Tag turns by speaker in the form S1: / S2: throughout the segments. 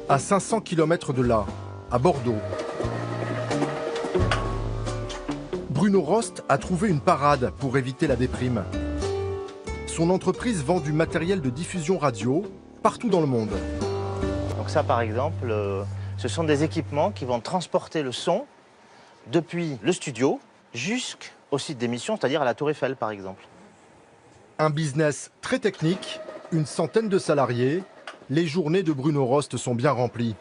S1: À 500 km de là, à Bordeaux, Bruno Rost a trouvé une parade pour éviter la déprime. Son entreprise vend du matériel de diffusion radio partout dans le monde.
S2: Donc ça, par exemple, ce sont des équipements qui vont transporter le son depuis le studio jusqu'au site d'émission, c'est-à-dire à la Tour Eiffel, par exemple.
S1: Un business très technique, une centaine de salariés. Les journées de Bruno Rost sont bien remplies.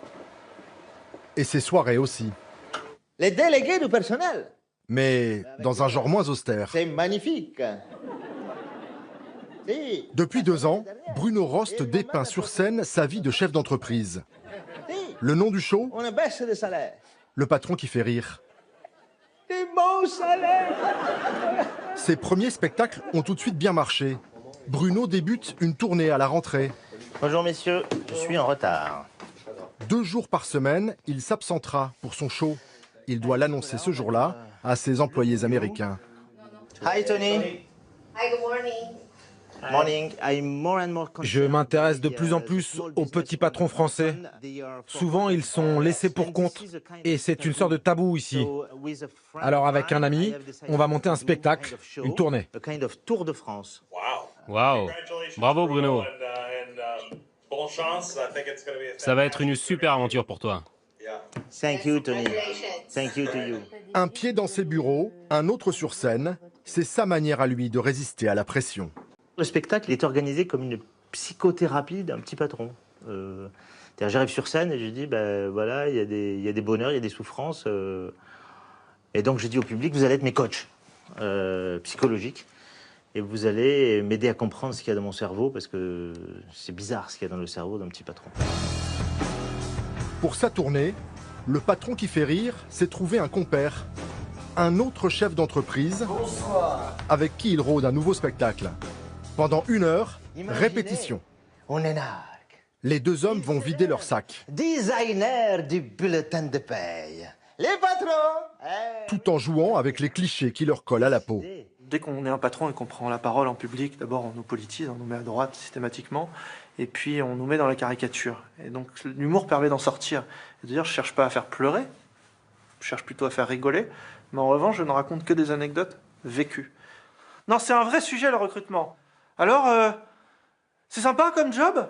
S1: Et ses soirées aussi.
S3: Les délégués du personnel.
S1: Mais dans un genre moins austère.
S3: C'est magnifique. Si.
S1: Depuis 2 ans, Bruno Rost dépeint sur scène sa vie de chef d'entreprise. Le nom du show,
S3: On baisse le salaire.
S1: le patron qui fait rire.
S3: Des bons salaires.
S1: Ses premiers spectacles ont tout de suite bien marché. Bruno débute une tournée à la rentrée.
S2: Bonjour messieurs, je suis en retard.
S1: 2 jours par semaine, il s'absentera pour son show. Il doit l'annoncer ce jour-là à ses employés américains.
S2: Hi Tony.
S4: Hi, good morning.
S2: Morning. I'm more and more concerned
S5: Je m'intéresse de
S2: by the
S5: plus en plus
S2: small
S5: aux petits patrons français.
S2: They are from-
S5: Souvent, ils sont laissés pour compte. Et c'est une sorte de tabou ici.
S2: So, with a friend
S5: Alors, avec
S2: of mine,
S5: un ami,
S2: I have decided
S5: on va monter un
S2: to do
S5: spectacle,
S2: kind of show,
S5: une tournée.
S2: A kind of tour de France.
S6: Waouh. Bravo Bruno.
S7: Bonne chance. I think it's going to be a
S6: Ça va être une super aventure pour toi.
S2: Thank you Tony.
S4: Congratulations.
S2: Thank you to you.
S1: Un pied dans ses bureaux, un autre sur scène. C'est sa manière à lui de résister à la pression.
S2: Le spectacle est organisé comme une psychothérapie d'un petit patron. C'est-à-dire, j'arrive sur scène et je dis, ben voilà, il y a des bonheurs, il y a des souffrances. Et donc je dis au public, vous allez être mes coachs psychologiques. Et vous allez m'aider à comprendre ce qu'il y a dans mon cerveau, parce que c'est bizarre ce qu'il y a dans le cerveau d'un petit patron.
S1: Pour sa tournée, le patron qui fait rire s'est trouvé un compère. Un autre chef d'entreprise avec qui il rôde un nouveau spectacle. Pendant 1 heure,
S3: Imaginez.
S1: répétition.
S3: On énarque.
S1: Les 2 hommes vont vider leur sac,
S3: Designer du bulletin de paye. Les patrons.
S1: tout en jouant avec les clichés qui leur collent à la peau.
S8: Dès qu'on est un patron et qu'on prend la parole en public, d'abord on nous politise, on nous met à droite systématiquement, et puis on nous met dans la caricature. Et donc l'humour permet d'en sortir. Et de dire, je cherche pas à faire pleurer, je cherche plutôt à faire rigoler, mais en revanche je ne raconte que des anecdotes vécues. Non, c'est un vrai sujet le recrutement. Alors, c'est sympa comme job?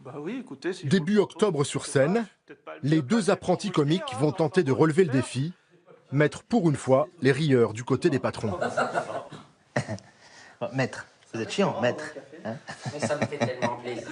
S8: Bah oui, écoutez... Si
S1: Début octobre sur scène, les 2 apprentis comiques vont tenter de relever le défi, mettre pour une fois les rieurs du côté des patrons.
S2: Maître, vous êtes chiant, maître.
S9: Mais ça me fait tellement plaisir.